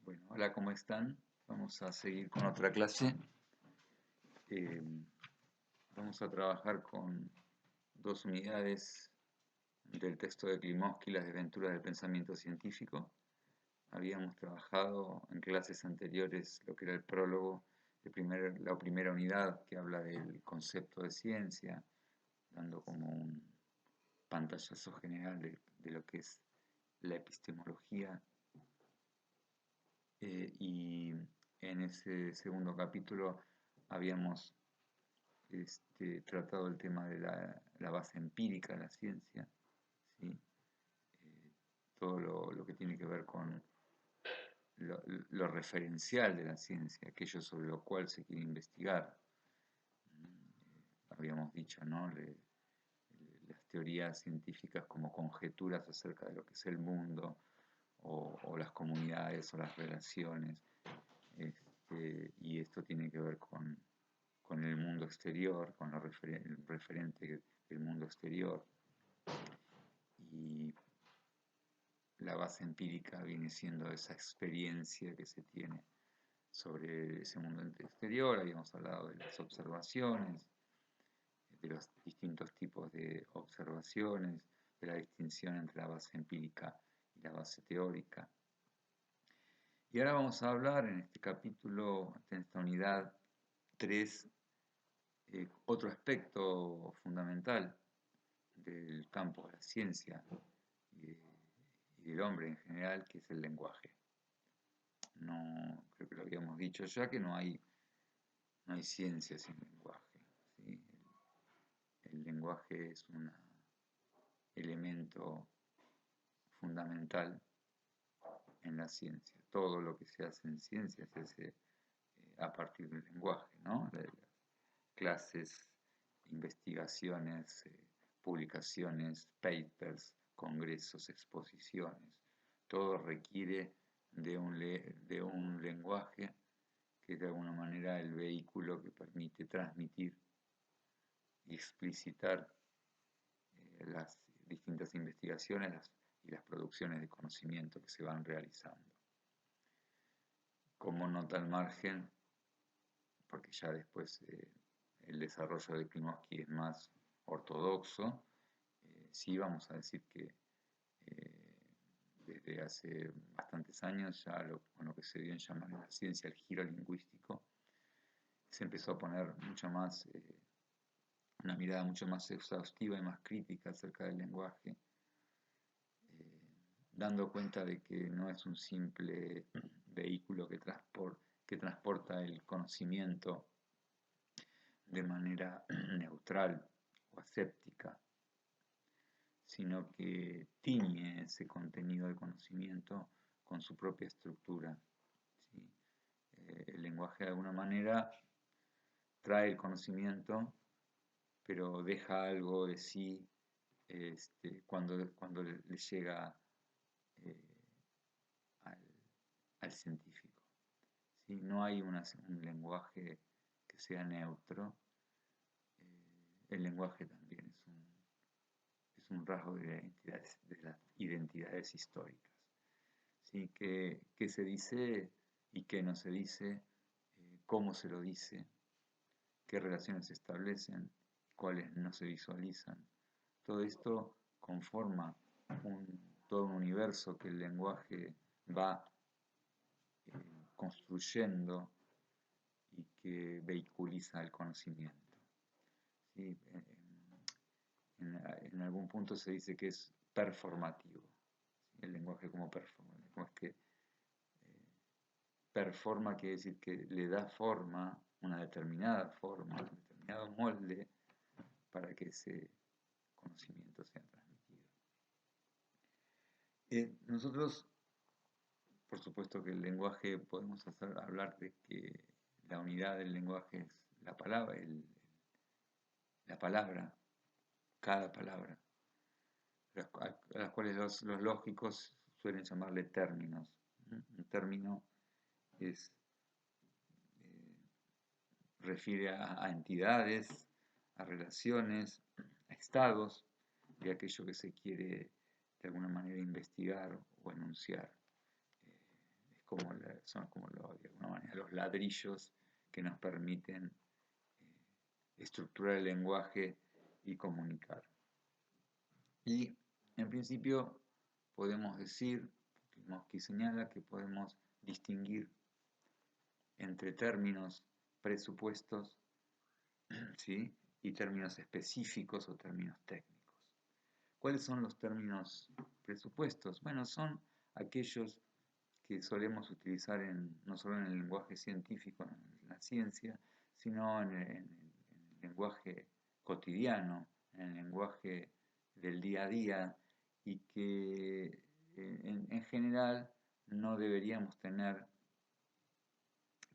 Bueno, hola, ¿cómo están? Vamos a seguir con otra clase. Eh, Vamos a trabajar con dos unidades del texto de Klimovsky, Las desventuras del pensamiento científico. Habíamos trabajado en clases anteriores lo que era el prólogo, la primera unidad que habla del concepto de ciencia, dando como un pantallazo general de lo que es la epistemología. Y en ese segundo capítulo habíamos tratado el tema de la base empírica de la ciencia, ¿sí? Todo lo que tiene que ver con lo referencial de la ciencia, aquello sobre lo cual se quiere investigar. Habíamos dicho, ¿no? Las teorías científicas como conjeturas acerca de lo que es el mundo, o las comunidades, o las relaciones. Y esto tiene que ver con el mundo exterior, con el referente del mundo exterior. Y la base empírica viene siendo esa experiencia que se tiene sobre ese mundo exterior. Habíamos hablado de las observaciones, de los distintos tipos de observaciones, de la distinción entre la base empírica y la base teórica. Y ahora vamos a hablar en este capítulo, en esta unidad 3, otro aspecto fundamental del campo de la ciencia y del hombre en general, que es el lenguaje. No, creo que lo habíamos dicho ya, que no hay ciencia sin lenguaje, ¿sí? El lenguaje es un elemento fundamental en la ciencia. Todo lo que se hace en ciencia se hace a partir del lenguaje, ¿no? De las clases, investigaciones, publicaciones, papers, congresos, exposiciones. Todo requiere de un lenguaje que es de alguna manera el vehículo que permite transmitir y explicitar las distintas investigaciones y las producciones de conocimiento que se van realizando. Como nota al margen, porque ya después el desarrollo de Klimovsky es más ortodoxo, sí vamos a decir que desde hace bastantes años ya lo que se dio en llamar en la ciencia el giro lingüístico, se empezó a poner una mirada mucho más exhaustiva y más crítica acerca del lenguaje, dando cuenta de que no es un simple vehículo que transporta el conocimiento de manera neutral o aséptica, sino que tiñe ese contenido de conocimiento con su propia estructura, ¿sí? El lenguaje de alguna manera trae el conocimiento, pero deja algo de sí cuando le llega eh, al, al científico, ¿sí? No hay un lenguaje que sea neutro. El lenguaje también es un rasgo de las identidades históricas, ¿sí? ¿Qué se dice y qué no se dice? ¿Cómo se lo dice? ¿Qué relaciones se establecen? ¿Cuáles no se visualizan? Todo esto conforma todo un universo que el lenguaje va construyendo y que vehiculiza el conocimiento, ¿sí? En algún punto se dice que es performativo, ¿sí? El lenguaje como performativo, como es que performa quiere decir que le da forma, una determinada forma, un determinado molde para que ese conocimiento sea transmitido. Nosotros, por supuesto que el lenguaje, podemos hablar de que la unidad del lenguaje es la palabra, la palabra, cada palabra, a las cuales los lógicos suelen llamarle términos. Un término es, refiere a entidades, a relaciones, a estados de aquello que se quiere de alguna manera investigar o enunciar. Es son como de alguna manera los ladrillos que nos permiten estructurar el lenguaje y comunicar. Y en principio podemos decir, Klimovsky señala que podemos distinguir entre términos presupuestos, ¿sí?, y términos específicos o términos técnicos. ¿Cuáles son los términos presupuestos? Bueno, son aquellos que solemos utilizar no solo en el lenguaje científico, en la ciencia, sino en el lenguaje cotidiano, en el lenguaje del día a día, y que en general no deberíamos tener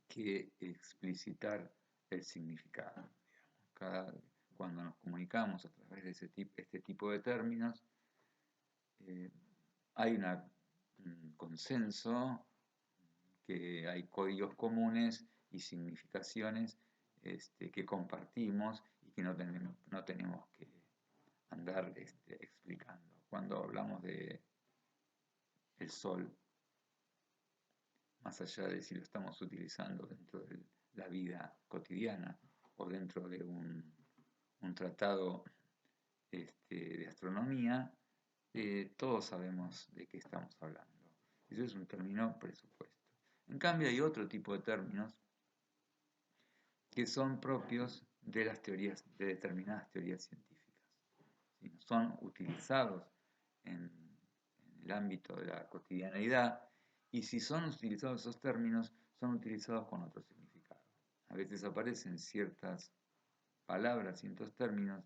que explicitar el significado. Cuando nos comunicamos a través de este tipo de términos, hay un consenso, que hay códigos comunes y significaciones que compartimos y que no tenemos que andar explicando. Cuando hablamos de el sol, más allá de si lo estamos utilizando dentro de la vida cotidiana o dentro de un tratado de astronomía, todos sabemos de qué estamos hablando. Eso es un término presupuesto. En cambio, hay otro tipo de términos que son propios de las teorías, de determinadas teorías científicas. ¿Sí? Son utilizados en el ámbito de la cotidianeidad, y si son utilizados esos términos, son utilizados con otro significado. A veces aparecen ciertas palabras, ciertos términos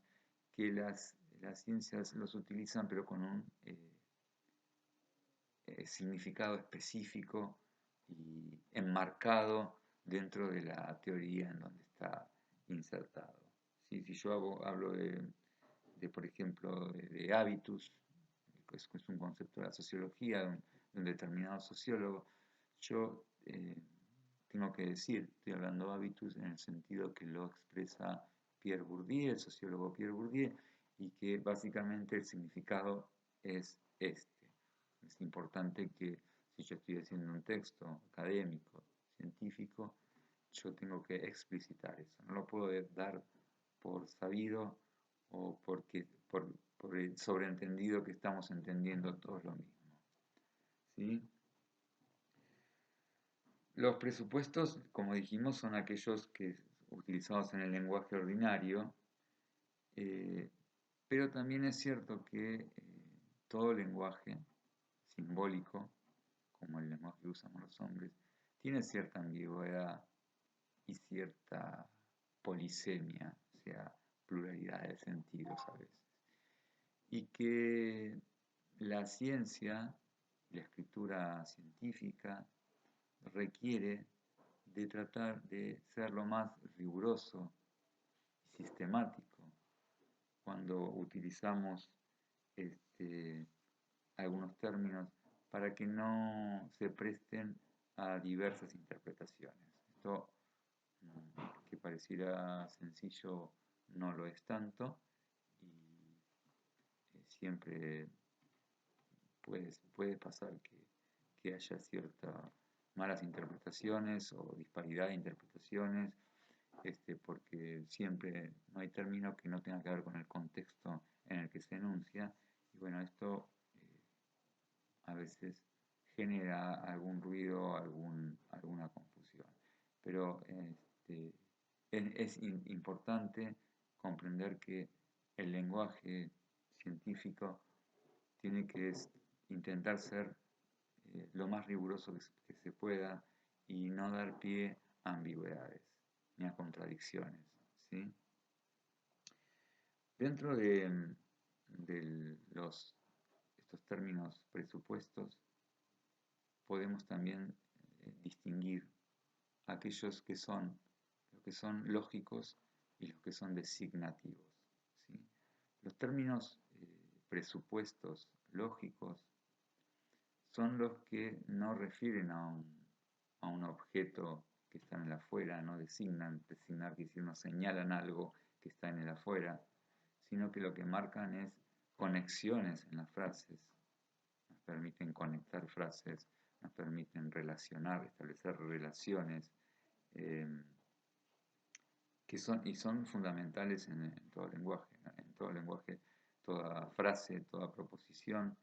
que las ciencias los utilizan, pero con un significado específico y enmarcado dentro de la teoría en donde está insertado. ¿Sí? Si yo hablo por ejemplo, de hábitus, que es un concepto de la sociología, de un determinado sociólogo, yo tengo que decir, estoy hablando de hábitus en el sentido que lo expresa Pierre Bourdieu, el sociólogo Pierre Bourdieu, y que básicamente el significado es este. Es importante que si yo estoy haciendo un texto académico, científico, yo tengo que explicitar eso. No lo puedo dar por sabido o por el sobreentendido que estamos entendiendo todos lo mismo. ¿Sí? Los presupuestos, como dijimos, son aquellos que utilizados en el lenguaje ordinario, pero también es cierto que todo lenguaje simbólico, como el lenguaje que usamos los hombres, tiene cierta ambigüedad y cierta polisemia, o sea, pluralidad de sentidos a veces. Y que la ciencia, la escritura científica, requiere de tratar de ser lo más riguroso y sistemático cuando utilizamos algunos términos para que no se presten a diversas interpretaciones. Esto, que pareciera sencillo, no lo es tanto, y siempre puede pasar que haya ciertas malas interpretaciones o disparidad de interpretaciones, porque siempre no hay término que no tenga que ver con el contexto en el que se enuncia, y bueno, esto a veces genera algún ruido, alguna confusión. Pero es importante comprender que el lenguaje científico tiene que intentar ser lo más riguroso que se pueda y no dar pie a ambigüedades ni a contradicciones. ¿Sí? Dentro de estos términos presupuestos, podemos también distinguir aquellos que son lógicos y los que son designativos. ¿Sí? Los términos presupuestos lógicos son los que no refieren a un objeto que está en el afuera, no designar quiere decir no señalan algo que está en el afuera, sino que lo que marcan es conexiones en las frases, nos permiten conectar frases, nos permiten relacionar, establecer relaciones que son fundamentales en todo lenguaje, ¿no? En todo lenguaje, toda frase, toda proposición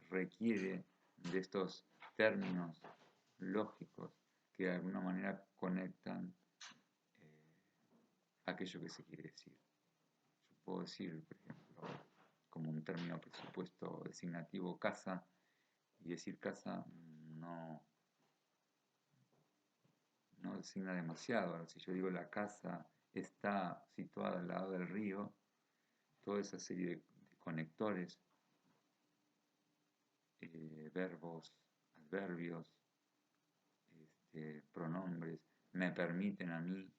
requiere de estos términos lógicos que de alguna manera conectan aquello que se quiere decir. Yo puedo decir, por ejemplo, como un término presupuesto designativo casa, y decir casa no designa demasiado. Ahora, si yo digo la casa está situada al lado del río, toda esa serie de conectores, verbos, adverbios, pronombres, me permiten a mí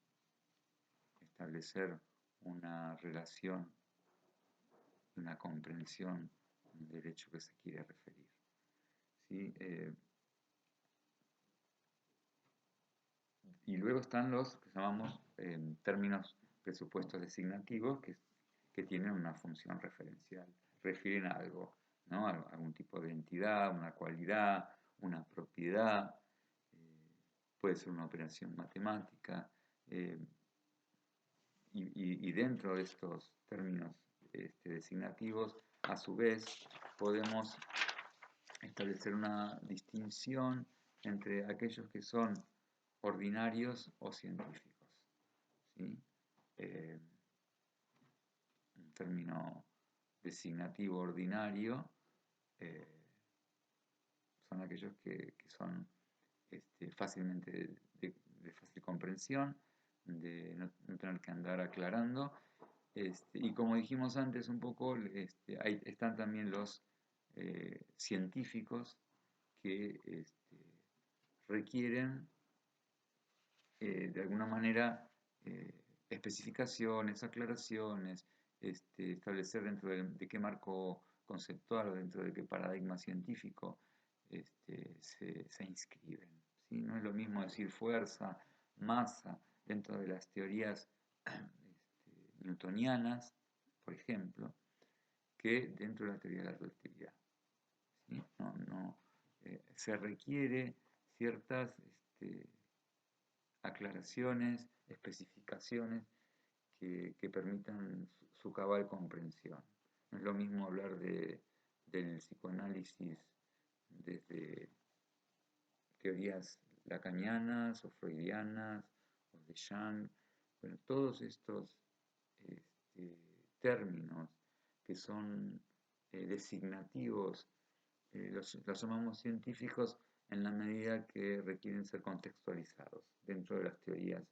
establecer una relación, una comprensión del hecho que se quiere referir. ¿Sí? Y luego están los que llamamos términos presupuestos designativos que tienen una función referencial, refieren a algo, ¿no? A algún tipo de entidad, una cualidad, una propiedad, puede ser una operación matemática, y dentro de estos términos designativos, a su vez, podemos establecer una distinción entre aquellos que son ordinarios o científicos. ¿Sí? Un término designativo ordinario son aquellos que son fácilmente de fácil comprensión, de no tener que andar aclarando. Y como dijimos antes un poco, están también los científicos que requieren de alguna manera especificaciones, aclaraciones, establecer dentro de qué marco conceptual o dentro de qué paradigma científico se inscriben. ¿Sí? No es lo mismo decir fuerza, masa, dentro de las teorías newtonianas, por ejemplo, que dentro de la teoría de la relatividad. ¿Sí? Se requiere ciertas aclaraciones, especificaciones que permitan su cabal comprensión. No es lo mismo hablar del psicoanálisis desde teorías lacanianas o freudianas o de Jung. Bueno, todos estos términos que son designativos, los llamamos científicos en la medida que requieren ser contextualizados dentro de las teorías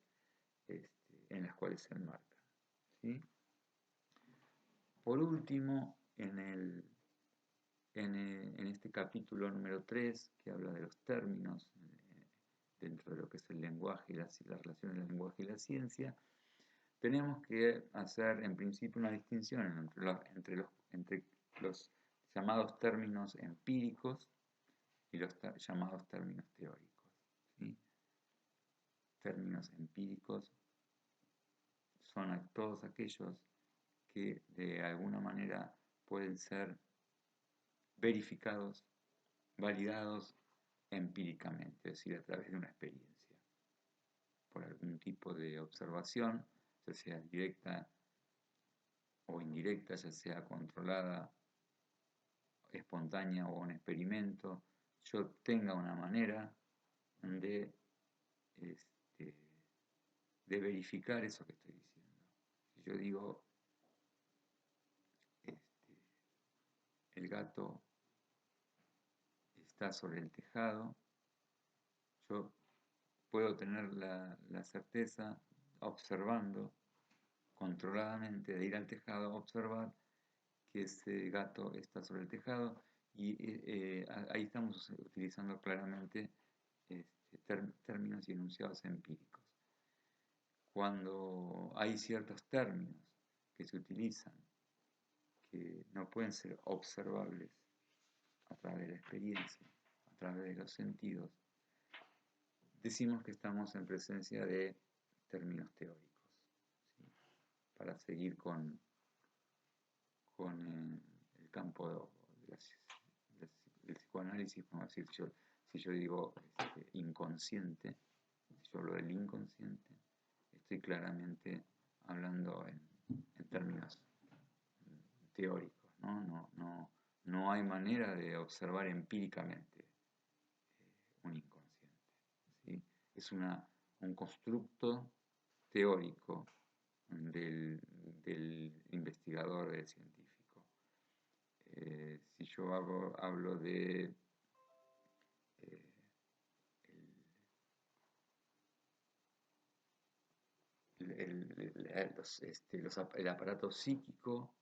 en las cuales se enmarcan. ¿Sí? Por último, en este capítulo número 3, que habla de los términos dentro de lo que es el lenguaje y la relación del lenguaje y la ciencia, tenemos que hacer en principio una distinción entre los llamados términos empíricos y los llamados términos teóricos. ¿Sí? Términos empíricos son todos aquellos que de alguna manera pueden ser verificados, validados empíricamente, es decir, a través de una experiencia, por algún tipo de observación, ya sea directa o indirecta, ya sea controlada, espontánea o un experimento, yo tenga una manera de verificar eso que estoy diciendo. Si yo digo, el gato está sobre el tejado, yo puedo tener la certeza, observando controladamente, de ir al tejado a observar que ese gato está sobre el tejado, y ahí estamos utilizando claramente términos y enunciados empíricos. Cuando hay ciertos términos que se utilizan que no pueden ser observables a través de la experiencia, a través de los sentidos, decimos que estamos en presencia de términos teóricos. ¿Sí? Para seguir con el campo del psicoanálisis, vamos a decir, Si yo digo inconsciente, si yo hablo del inconsciente, estoy claramente hablando en términos teóricos, ¿no? No hay manera de observar empíricamente un inconsciente, ¿sí? Es un constructo teórico del investigador, del científico. Si yo hablo de el aparato psíquico,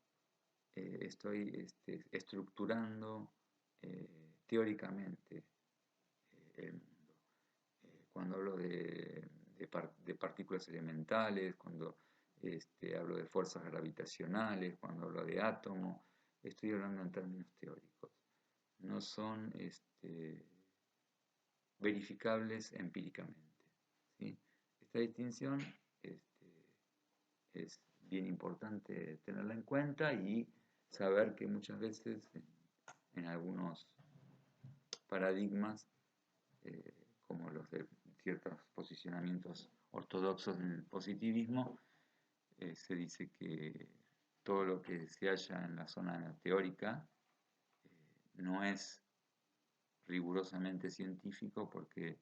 estoy estructurando teóricamente el mundo. Cuando hablo de partículas elementales, cuando hablo de fuerzas gravitacionales, cuando hablo de átomos, estoy hablando en términos teóricos. No son verificables empíricamente, ¿sí? Esta distinción es bien importante tenerla en cuenta y saber que muchas veces en algunos paradigmas, como los de ciertos posicionamientos ortodoxos en el positivismo, se dice que todo lo que se halla en la zona teórica no es rigurosamente científico porque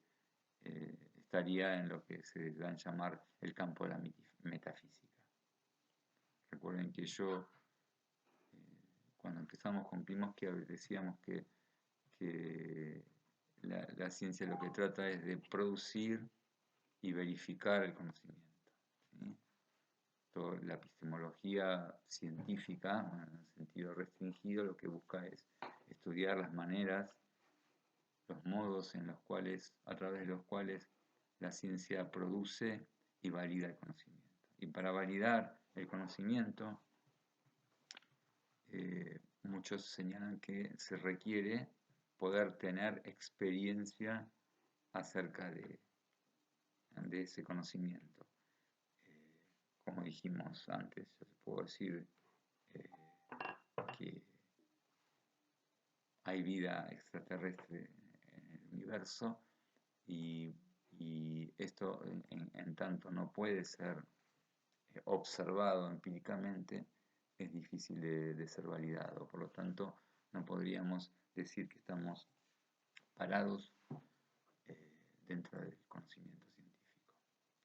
estaría en lo que se da a llamar el campo de la metafísica. Recuerden que cuando empezamos con Klimovsky decíamos que la ciencia lo que trata es de producir y verificar el conocimiento, ¿sí? Toda la epistemología científica, en el sentido restringido, lo que busca es estudiar las maneras, los modos en los cuales, a través de los cuales la ciencia produce y valida el conocimiento. Y para validar el conocimiento, muchos señalan que se requiere poder tener experiencia acerca de ese conocimiento. Como dijimos antes, yo te puedo decir que hay vida extraterrestre en el universo y esto en tanto no puede ser observado empíricamente, es difícil de ser validado. Por lo tanto, no podríamos decir que estamos parados dentro del conocimiento científico,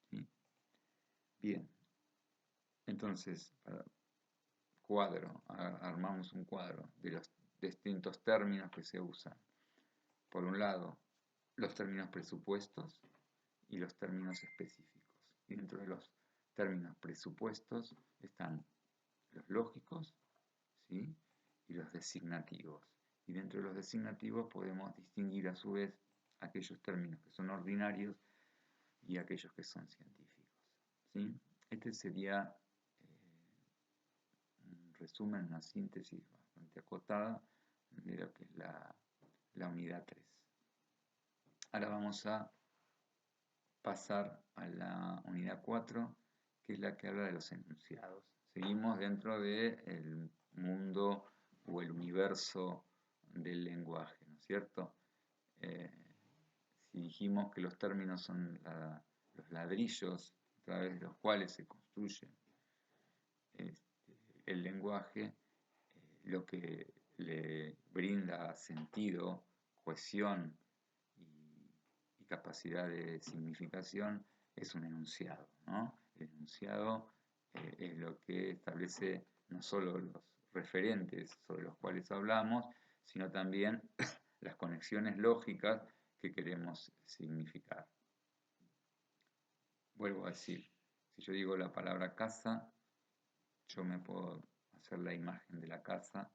¿sí? Bien, entonces, armamos un cuadro de los distintos términos que se usan. Por un lado, los términos presupuestos y los términos específicos. Y dentro de los términos presupuestos están los lógicos, ¿sí? Y los designativos. Y dentro de los designativos podemos distinguir a su vez aquellos términos que son ordinarios y aquellos que son científicos, ¿sí? Este sería un resumen, una síntesis bastante acotada de lo que es la unidad 3. Ahora vamos a pasar a la unidad 4, que es la que habla de los enunciados. Seguimos dentro del mundo o el universo del lenguaje, ¿no es cierto? Si dijimos que los términos son los ladrillos a través de los cuales se construye el lenguaje, lo que le brinda sentido, cohesión y capacidad de significación es un enunciado, ¿no? El enunciado es lo que establece no solo los referentes sobre los cuales hablamos, sino también las conexiones lógicas que queremos significar. Vuelvo a decir, si yo digo la palabra casa, yo me puedo hacer la imagen de la casa,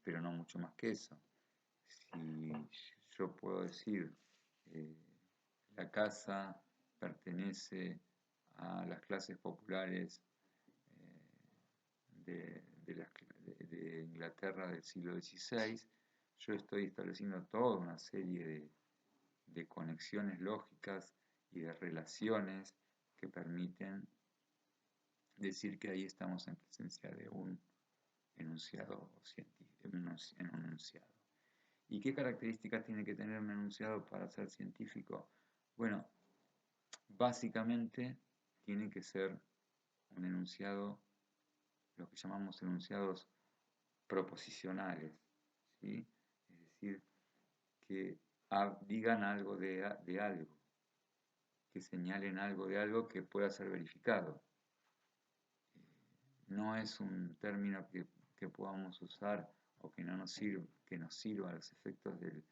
pero no mucho más que eso. Si yo puedo decir la casa pertenece a las clases populares de Inglaterra del siglo XVI, yo estoy estableciendo toda una serie de conexiones lógicas y de relaciones que permiten decir que ahí estamos en presencia de un enunciado científico, en un enunciado. ¿Y qué características tiene que tener un enunciado para ser científico? Bueno, básicamente tiene que ser un enunciado, lo que llamamos enunciados proposicionales, ¿sí? Es decir, que digan algo de algo, que señalen algo de algo que pueda ser verificado. No es un término que podamos usar o que no nos sirva, que nos sirva a los efectos del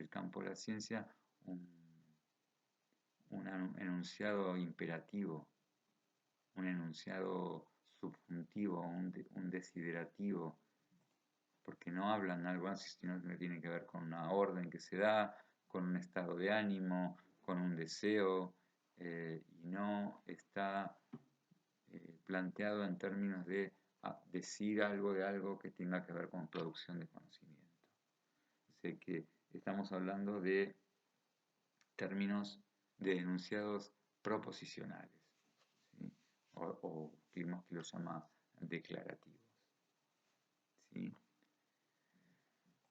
campo de la ciencia, un enunciado imperativo, un enunciado subjuntivo, un desiderativo, porque no hablan algo así, sino que tiene que ver con una orden que se da, con un estado de ánimo, con un deseo, y no está planteado en términos de decir algo de algo que tenga que ver con producción de conocimiento. O sea que estamos hablando de términos de enunciados proposicionales, ¿sí? O vimos que los llama declarativos, ¿sí?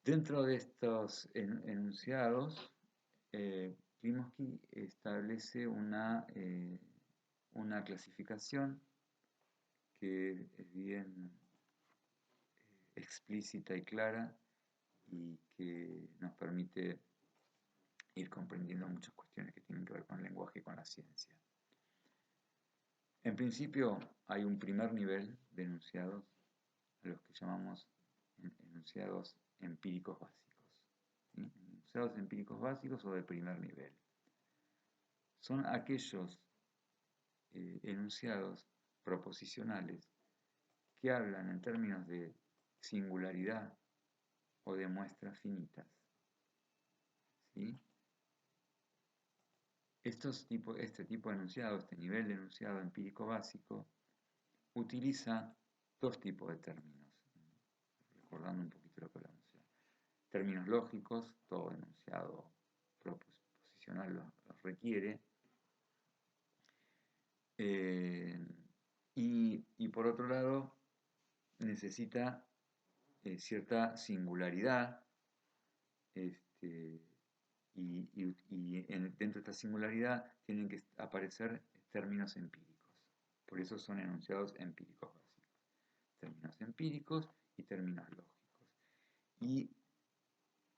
Dentro de estos enunciados, Klimovsky establece una clasificación que es bien explícita y clara y que nos permite ir comprendiendo muchas cuestiones que tienen que ver con el lenguaje y con la ciencia. En principio hay un primer nivel de enunciados, a los que llamamos enunciados empíricos básicos, ¿sí? Enunciados empíricos básicos o de primer nivel. Son aquellos enunciados proposicionales que hablan en términos de singularidad o de muestras finitas, ¿sí? Este tipo de enunciado, este nivel de enunciado empírico básico, utiliza dos tipos de términos, recordando un poquito lo que hablamos ya. Términos lógicos, todo enunciado proposicional los requiere, y por otro lado necesita cierta singularidad, dentro de esta singularidad tienen que aparecer términos empíricos. Por eso son enunciados empíricos básicos. Términos empíricos y términos lógicos. Y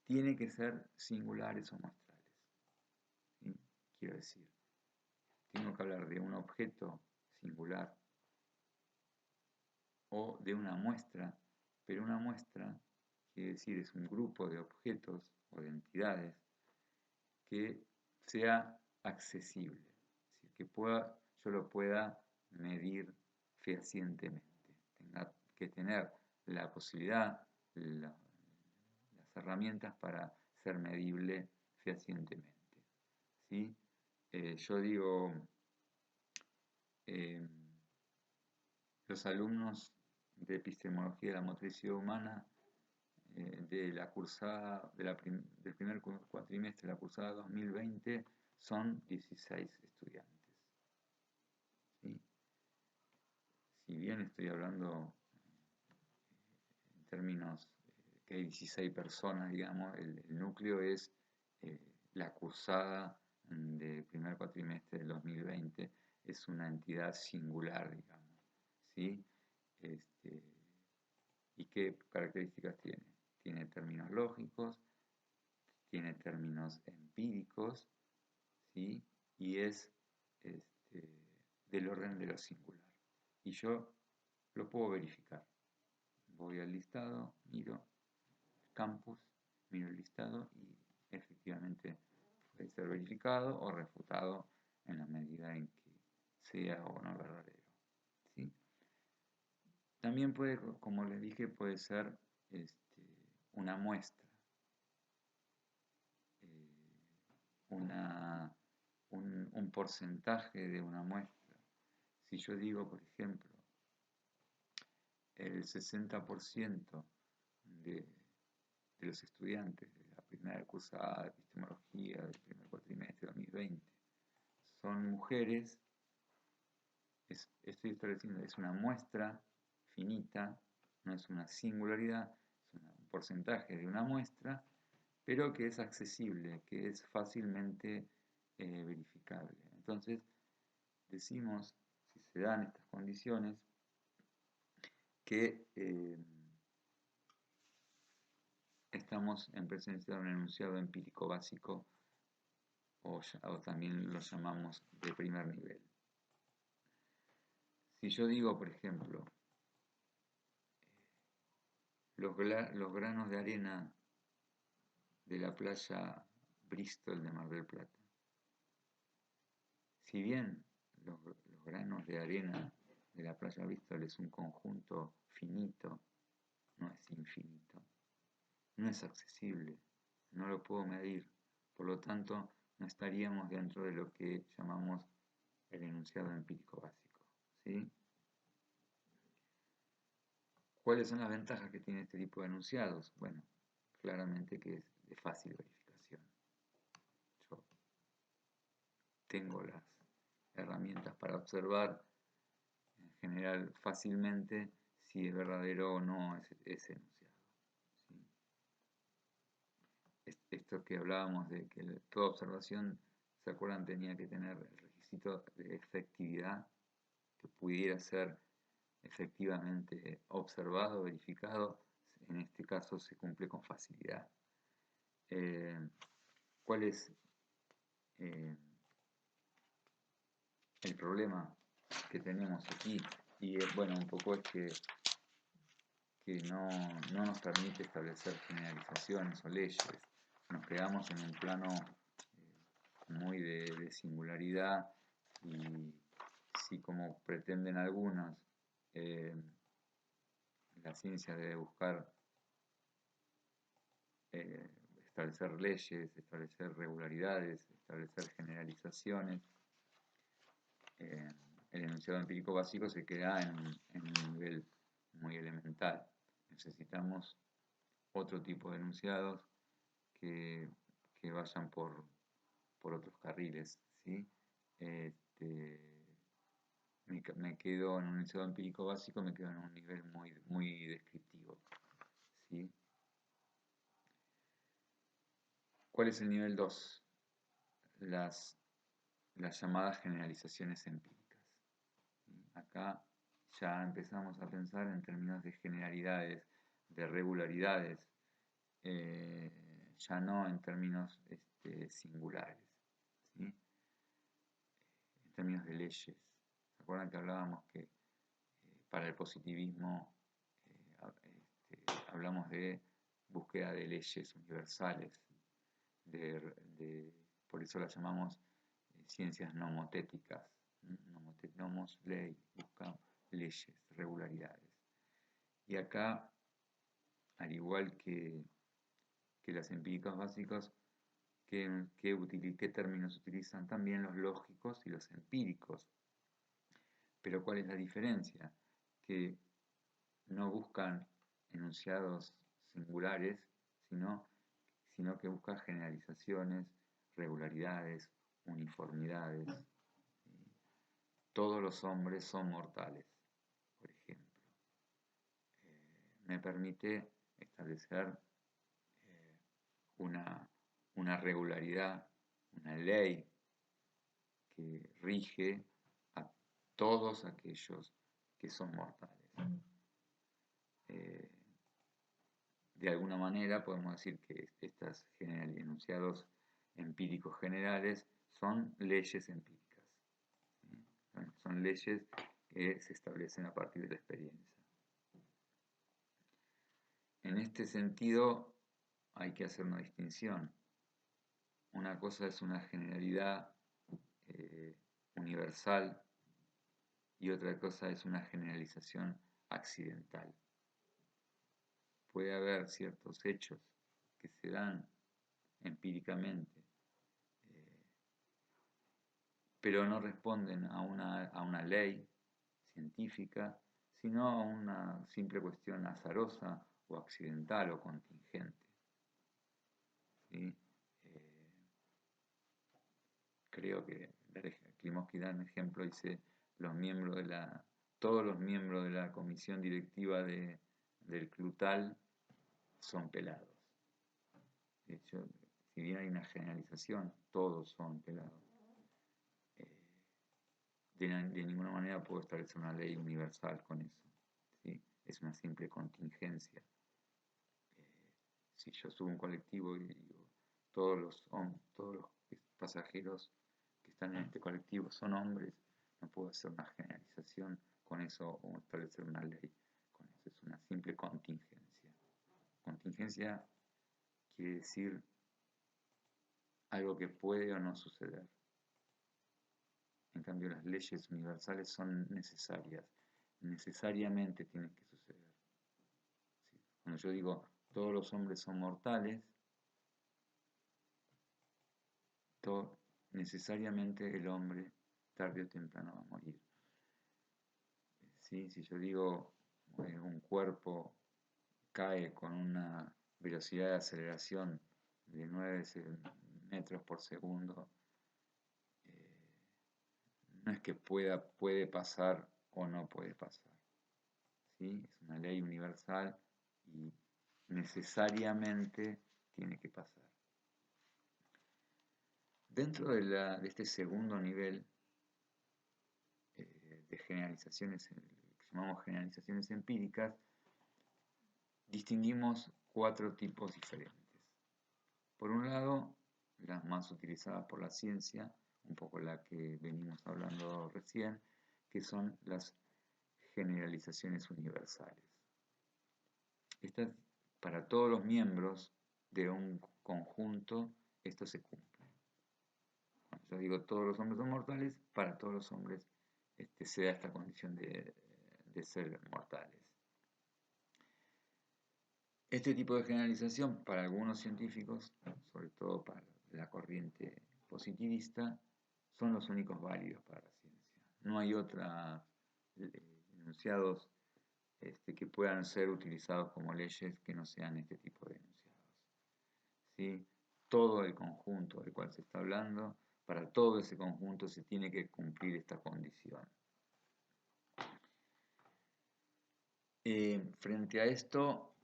tiene que ser singulares o muestrales, ¿sí? Quiero decir, tengo que hablar de un objeto singular o de una muestra, pero una muestra quiere decir es un grupo de objetos o de entidades que sea accesible, es decir, que yo lo pueda medir fehacientemente, tenga que tener la posibilidad, las herramientas para ser medible fehacientemente, ¿sí? Yo digo, los alumnos de epistemología de la motricidad humana de la cursada, del primer cuatrimestre de la cursada 2020 son 16 estudiantes, ¿sí? Si bien estoy hablando en términos que hay 16 personas, digamos, el núcleo es la cursada del primer cuatrimestre del 2020, es una entidad singular, digamos, ¿sí? ¿Y qué características tiene? Tiene términos lógicos, tiene términos empíricos, ¿sí? Y es del orden de lo singular. Y yo lo puedo verificar. Voy al listado, miro campus, miro el listado y efectivamente puede ser verificado o refutado en la medida en que sea o no verdadero, ¿sí? También puede, como les dije, puede ser una muestra, un porcentaje de una muestra. Si yo digo, por ejemplo, el 60% de los estudiantes de la primera cursada de epistemología del primer cuatrimestre de 2020 son mujeres, estoy estableciendo, es una muestra finita, no es una singularidad, es un porcentaje de una muestra, pero que es accesible, que es fácilmente verificable. Entonces, decimos, si se dan estas condiciones, que estamos en presencia de un enunciado empírico básico, o también lo llamamos de primer nivel. Si yo digo, por ejemplo, los granos de arena de la playa Bristol de Mar del Plata, si bien los granos de arena de la playa Bristol es un conjunto finito, no es infinito, no es accesible, no lo puedo medir, por lo tanto no estaríamos dentro de lo que llamamos el enunciado empírico básico, ¿sí? ¿Cuáles son las ventajas que tiene este tipo de enunciados? Bueno, claramente que es de fácil verificación. Yo tengo las herramientas para observar en general fácilmente si es verdadero o no ese enunciado, ¿sí? Esto que hablábamos de que toda observación, ¿se acuerdan? Tenía que tener el requisito de efectividad, que pudiera ser efectivamente observado, verificado. En este caso se cumple con facilidad. ¿Cuál es el problema que tenemos aquí? Y bueno, un poco es que no nos permite establecer generalizaciones o leyes. Nos quedamos en un plano muy de singularidad, y si, como pretenden algunos, la ciencia debe buscar establecer leyes, establecer regularidades, establecer generalizaciones, el enunciado empírico básico se queda en un nivel muy elemental. Necesitamos otro tipo de enunciados que vayan por otros carriles, ¿sí? Me quedo en un enunciado empírico básico, me quedo en un nivel muy descriptivo, ¿sí? ¿Cuál es el nivel 2? Las llamadas generalizaciones empíricas. Acá ya empezamos a pensar en términos de generalidades, de regularidades, ya no en términos singulares, ¿sí? En términos de leyes. ¿Se acuerdan que hablábamos que para el positivismo hablamos de búsqueda de leyes universales, por eso las llamamos ciencias nomotéticas? Nomos, ley, busca leyes, regularidades. Y acá, al igual que las empíricas básicas, ¿qué términos utilizan? También los lógicos y los empíricos. Pero ¿cuál es la diferencia? Que no buscan enunciados singulares, sino que buscan generalizaciones, regularidades, uniformidades. Todos los hombres son mortales, por ejemplo. Me permite establecer una regularidad, una ley que rige a todos aquellos que son mortales. De alguna manera podemos decir que estos enunciados empíricos generales son leyes empíricas, ¿sí? Son leyes que se establecen a partir de la experiencia. En este sentido hay que hacer una distinción. Una cosa es una generalidad universal y otra cosa es una generalización accidental. Puede haber ciertos hechos que se dan empíricamente, pero no responden a una ley científica, sino a una simple cuestión azarosa o accidental o contingente, ¿sí? Creo que Klimovsky da un ejemplo, dice, todos los miembros de la comisión directiva del Clutal son pelados. Si bien hay una generalización, todos son pelados. De ninguna manera puedo establecer una ley universal con eso, ¿sí? Es una simple contingencia. Si yo subo un colectivo y digo, todos los pasajeros que están en este colectivo son hombres, no puedo hacer una generalización con eso o establecer una ley con eso. Es una simple contingencia. Contingencia quiere decir algo que puede o no suceder. En cambio, las leyes universales son necesarias. Necesariamente tienen que suceder. ¿Sí? Cuando yo digo todos los hombres son mortales, necesariamente el hombre tarde o temprano va a morir. ¿Sí? Si yo digo un cuerpo cae con una velocidad de aceleración de 9 metros por segundo, no es que puede pasar o no puede pasar. ¿Sí? Es una ley universal y necesariamente tiene que pasar. Dentro de este segundo nivel de generalizaciones, que llamamos generalizaciones empíricas, distinguimos 4 tipos diferentes. Por un lado, las más utilizadas por la ciencia, un poco la que venimos hablando recién, que son las generalizaciones universales. Estas, para todos los miembros de un conjunto, esto se cumple. Cuando yo digo todos los hombres son mortales, para todos los hombres se da esta condición de ser mortales. Este tipo de generalización, para algunos científicos, sobre todo para la corriente positivista, son los únicos válidos para la ciencia. No hay otros enunciados que puedan ser utilizados como leyes que no sean este tipo de enunciados. ¿Sí? Todo el conjunto del cual se está hablando, para todo ese conjunto se tiene que cumplir esta condición. Frente a esto,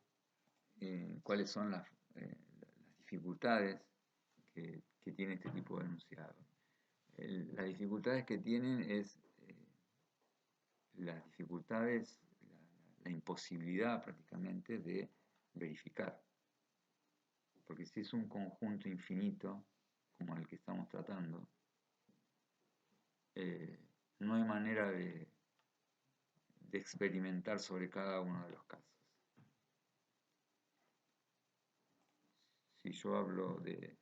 ¿cuáles son las dificultades que tiene este tipo de enunciado? Las dificultades que tienen es las dificultades, la imposibilidad prácticamente de verificar. Porque si es un conjunto infinito, como el que estamos tratando, no hay manera de experimentar sobre cada uno de los casos. Si yo hablo de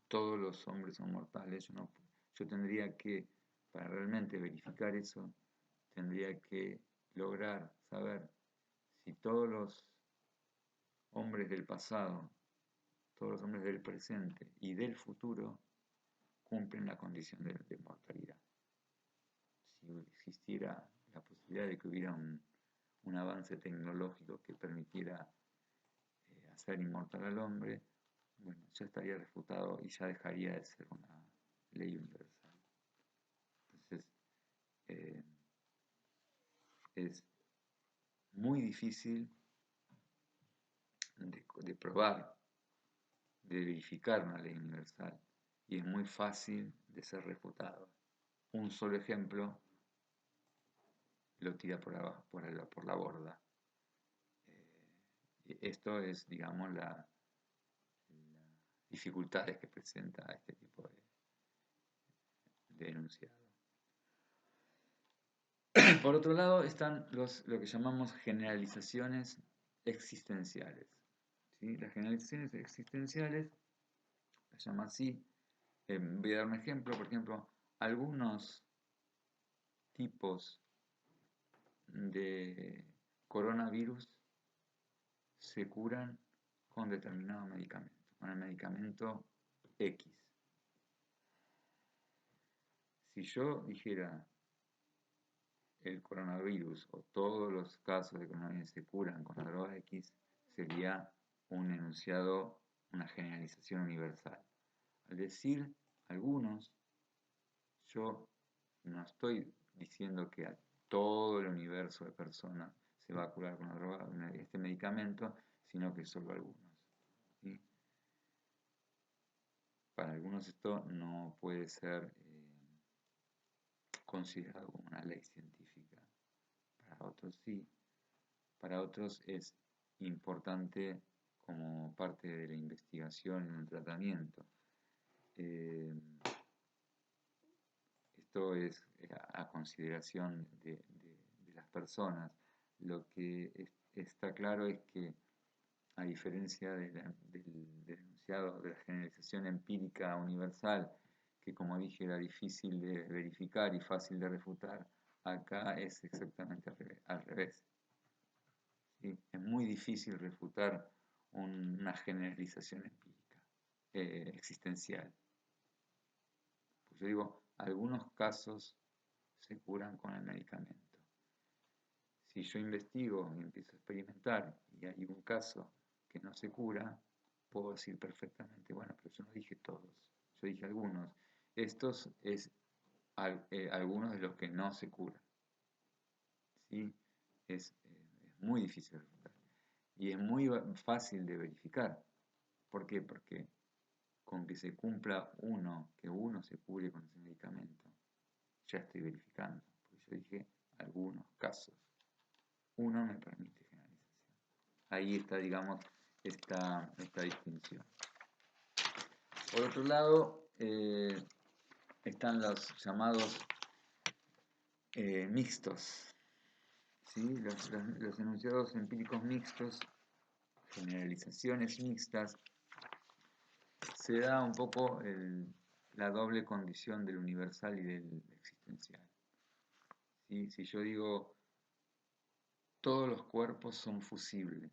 todos los hombres son mortales, yo tendría que, para realmente verificar eso, tendría que lograr saber si todos los hombres del pasado, todos los hombres del presente y del futuro cumplen la condición de mortalidad. Si existiera la posibilidad de que hubiera un avance tecnológico que permitiera hacer inmortal al hombre, bueno, ya estaría refutado y ya dejaría de ser una ley universal. Entonces, es muy difícil de probar, de verificar una ley universal, y es muy fácil de ser refutado. Un solo ejemplo lo tira por la borda. Esto es, digamos, las dificultades que presenta este tipo de enunciado. Por otro lado están lo que llamamos generalizaciones existenciales. ¿Sí? Las generalizaciones existenciales las llama así. Voy a dar un ejemplo. Por ejemplo, algunos tipos de coronavirus se curan con determinado medicamento, con el medicamento X. Si yo dijera el coronavirus o todos los casos de coronavirus se curan con la droga X, sería un enunciado, una generalización universal. Al decir algunos, yo no estoy diciendo que a todo el universo de personas se va a curar con la droga, este medicamento, sino que solo algunos. ¿Sí? para algunos esto no puede ser considerado como una ley científica, para otros sí, para otros es importante como parte de la investigación en el tratamiento. Esto es a consideración de las personas. Lo que está claro es que, a diferencia del enunciado de la generalización empírica universal, que como dije era difícil de verificar y fácil de refutar, acá es exactamente al revés. ¿Sí? Es muy difícil refutar una generalización empírica existencial. Pues yo digo, algunos casos se curan con el medicamento. Si yo investigo y empiezo a experimentar y hay un caso que no se cura, puedo decir perfectamente, bueno, pero yo no dije todos, yo dije algunos. Estos es algunos de los que no se curan. ¿Sí? Es muy difícil de refutar. Y es muy fácil de verificar. ¿Por qué? Porque con que se cumpla que uno se cure con ese medicamento, ya estoy verificando. Porque yo dije algunos casos. Uno me permite generalización. Ahí está, digamos, esta distinción. Por otro lado, están los llamados mixtos. ¿Sí? Los enunciados empíricos mixtos, generalizaciones mixtas, se da un poco la doble condición del universal y del existencial. ¿Sí? Si yo digo, todos los cuerpos son fusibles,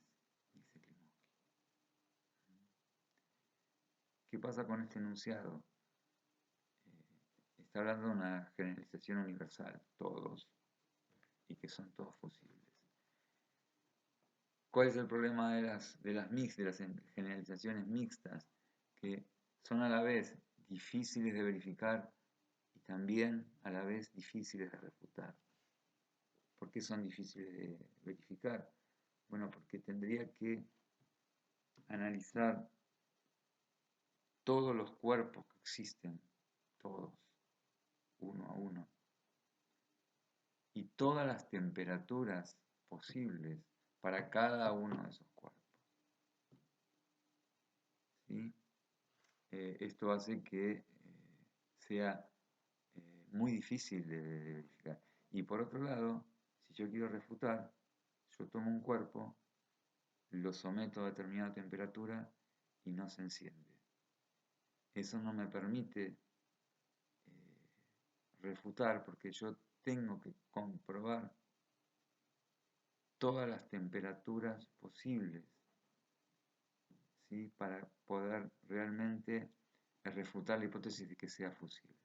dice Klimovsky. ¿Qué pasa con este enunciado? Está hablando de una generalización universal, todos, y que son todos fusibles. ¿Cuál es el problema de las generalizaciones mixtas? Que son a la vez difíciles de verificar y también a la vez difíciles de refutar. ¿Por qué son difíciles de verificar? Bueno, porque tendría que analizar todos los cuerpos que existen, todos, uno a uno, y todas las temperaturas posibles para cada uno de esos cuerpos. ¿Sí? Esto hace que sea muy difícil de verificar. Y por otro lado, si yo quiero refutar, yo tomo un cuerpo, lo someto a determinada temperatura y no se enciende. Eso no me permite refutar porque yo tengo que comprobar todas las temperaturas posibles, ¿sí? Para poder realmente refutar la hipótesis de que sea fusible.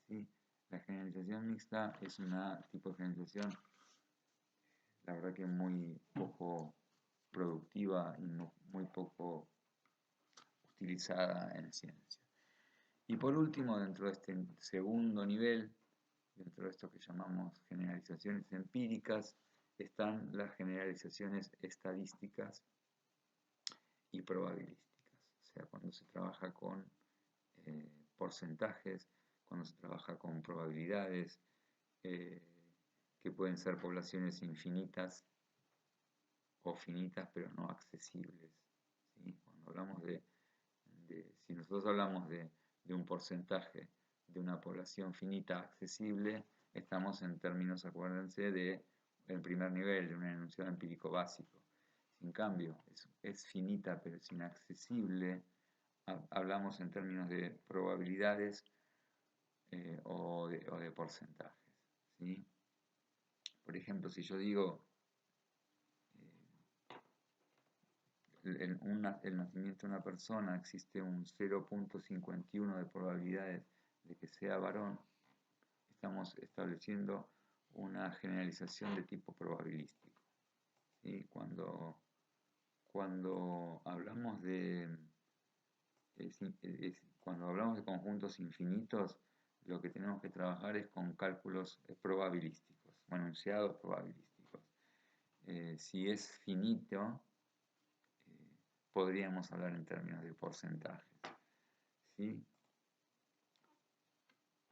¿Sí? La generalización mixta es un tipo de generalización, la verdad que muy poco productiva y muy poco utilizada en ciencia. Y por último, dentro de este segundo nivel, dentro de esto que llamamos generalizaciones empíricas, están las generalizaciones estadísticas y probabilísticas. O sea, cuando se trabaja con porcentajes, cuando se trabaja con probabilidades, que pueden ser poblaciones infinitas o finitas pero no accesibles. ¿Sí? Cuando hablamos si nosotros hablamos de un porcentaje de una población finita accesible, estamos en términos, acuérdense, del primer nivel, de un enunciado empírico básico. Si en cambio es finita pero es inaccesible, hablamos en términos de probabilidades o de porcentajes. ¿Sí? Por ejemplo, si yo digo el nacimiento de una persona existe un 0.51 de probabilidades de que sea varón, estamos estableciendo una generalización de tipo probabilístico. ¿Sí? Cuando hablamos cuando hablamos de conjuntos infinitos, lo que tenemos que trabajar es con cálculos probabilísticos, o enunciados probabilísticos. Si es finito, podríamos hablar en términos de porcentajes. ¿sí?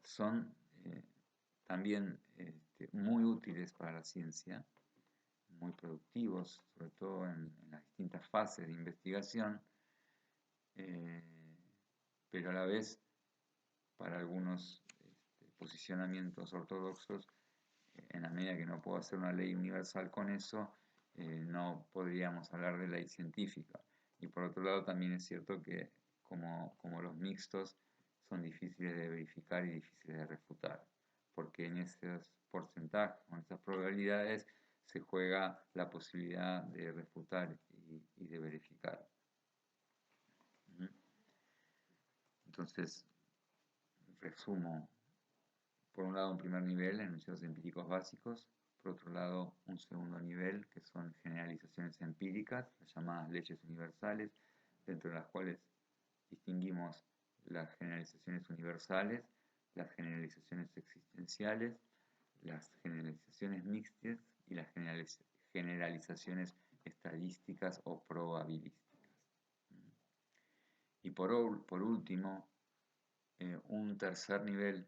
Son también muy útiles para la ciencia, muy productivos, sobre todo en las distintas fases de investigación, eh, pero a la vez para algunos posicionamientos ortodoxos, en la medida que no puedo hacer una ley universal con eso, no podríamos hablar de ley científica. Y por otro lado también es cierto que como los mixtos son difíciles de verificar y difíciles de refutar, porque en esos porcentajes, con esas probabilidades, se juega la posibilidad de refutar y de verificar. Entonces, resumo, por un lado un primer nivel, enunciados empíricos básicos, por otro lado un segundo nivel, que son generalizaciones empíricas, las llamadas leyes universales, dentro de las cuales distinguimos las generalizaciones universales, las generalizaciones existenciales, las generalizaciones mixtas y las generalizaciones estadísticas o probabilísticas. Y por último, un tercer nivel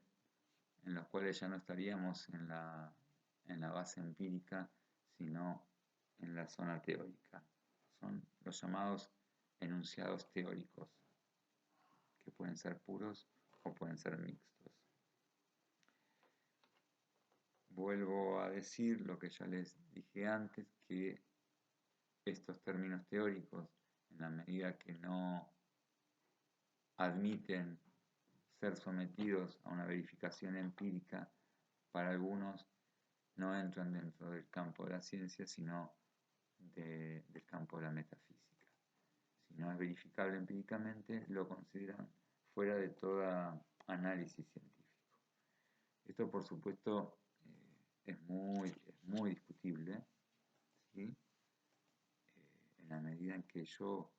en los cuales ya no estaríamos en la base empírica, sino en la zona teórica. Son los llamados enunciados teóricos, que pueden ser puros o pueden ser mixtos. Vuelvo a decir lo que ya les dije antes, que estos términos teóricos, en la medida que no admiten ser sometidos a una verificación empírica, para algunos no entran dentro del campo de la ciencia, sino del campo de la metafísica. Si no es verificable empíricamente, lo consideran fuera de todo análisis científico. Esto, por supuesto, es muy discutible, ¿sí? En la medida en que yo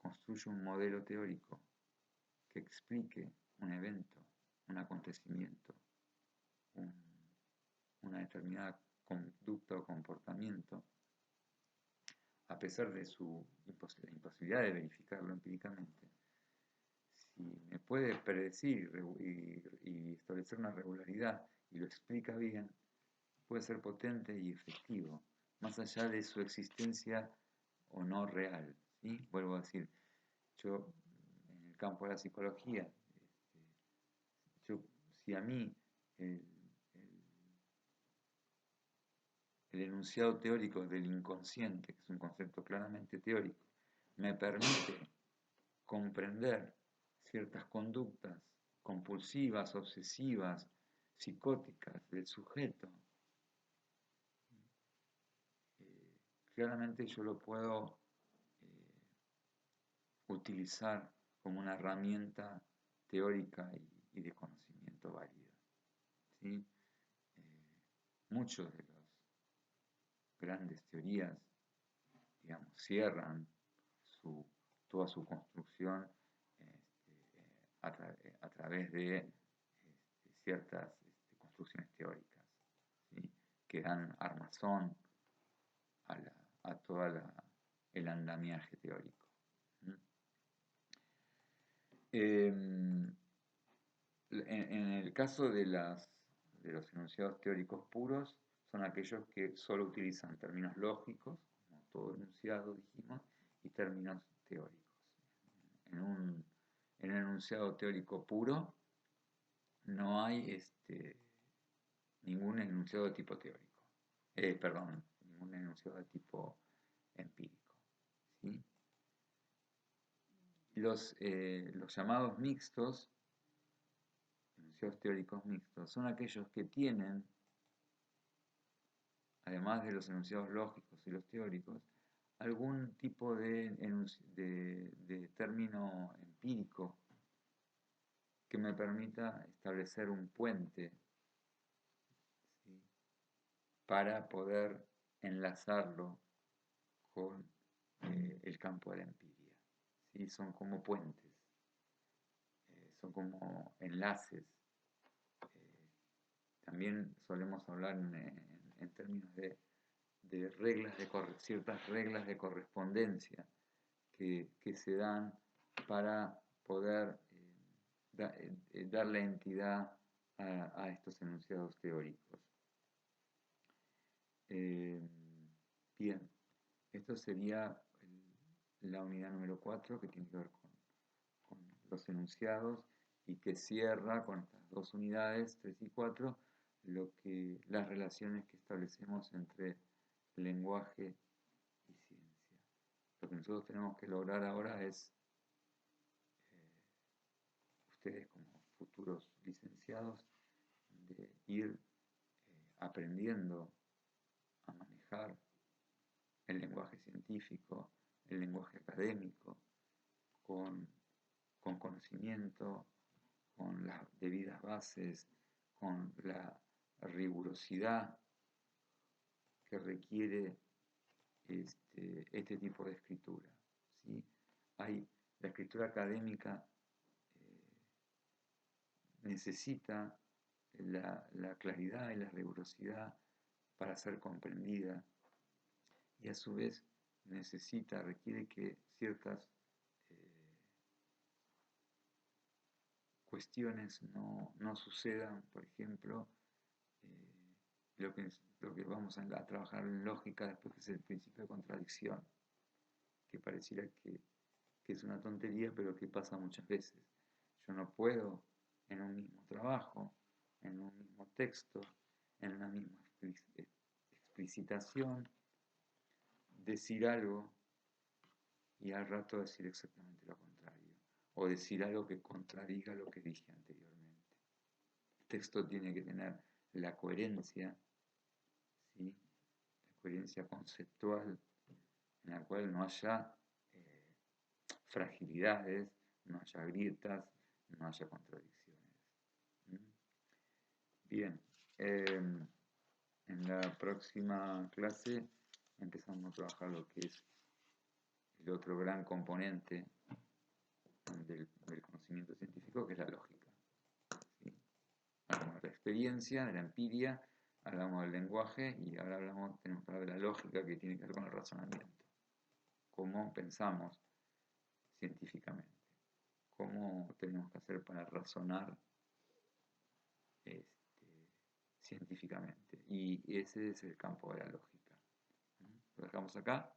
construyo un modelo teórico que explique un evento, un acontecimiento, una determinada conducta o comportamiento, a pesar de su imposibilidad de verificarlo empíricamente, si me puede predecir y establecer una regularidad y lo explica bien, puede ser potente y efectivo, más allá de su existencia o no real. ¿Sí? Vuelvo a decir, yo en el campo de la psicología, si a mí el, el enunciado teórico del inconsciente, que es un concepto claramente teórico, me permite comprender ciertas conductas compulsivas, obsesivas, psicóticas del sujeto, claramente yo lo puedo utilizar como una herramienta teórica y de conocimiento válida. ¿Sí? Muchos de las grandes teorías, digamos, cierran toda su construcción a través de ciertas construcciones teóricas, ¿sí? Que dan armazón a todo el andamiaje teórico. En el caso de los enunciados teóricos puros, son aquellos que solo utilizan términos lógicos, como todo enunciado dijimos, y términos teóricos. En un enunciado teórico puro no hay ningún enunciado de tipo teórico. Ningún enunciado de tipo empírico. ¿Sí? Los llamados mixtos, enunciados teóricos mixtos, son aquellos que tienen, además de los enunciados lógicos y los teóricos, algún tipo de término empírico que me permita establecer un puente, ¿sí? Para poder enlazarlo con el campo de la empiria. ¿Sí? Son como puentes, son como enlaces. También solemos hablar en términos de ciertas reglas de correspondencia que se dan para poder darle entidad a estos enunciados teóricos. Bien, esto sería la unidad número 4, que tiene que ver con los enunciados y que cierra con estas dos unidades, 3 y 4, las relaciones que establecemos entre lenguaje y ciencia. Lo que nosotros tenemos que lograr ahora es, ustedes como futuros licenciados, de ir aprendiendo a manejar el lenguaje científico, el lenguaje académico, con conocimiento, con las debidas bases, con la rigurosidad que requiere este tipo de escritura, ¿sí? La escritura académica necesita la claridad y la rigurosidad para ser comprendida, y a su vez requiere que ciertas cuestiones no sucedan. Por ejemplo, lo que vamos a trabajar en lógica después, que es el principio de contradicción, que pareciera que es una tontería, pero que pasa muchas veces. Yo no puedo en un mismo trabajo, en un mismo texto, en una misma explicitación, decir algo y al rato decir exactamente lo contrario, o decir algo que contradiga lo que dije anteriormente. El texto tiene que tener la coherencia, ¿sí? La coherencia conceptual, en la cual no haya fragilidades, no haya grietas, no haya contradicciones. Bien, en la próxima clase empezamos a trabajar lo que es el otro gran componente del conocimiento científico, que es la lógica, ¿sí? Hablamos de la experiencia, de la empiria, hablamos del lenguaje y ahora tenemos que hablar de la lógica, que tiene que ver con el razonamiento. Cómo pensamos científicamente, cómo tenemos que hacer para razonar científicamente. Y ese es el campo de la lógica. Lo dejamos acá.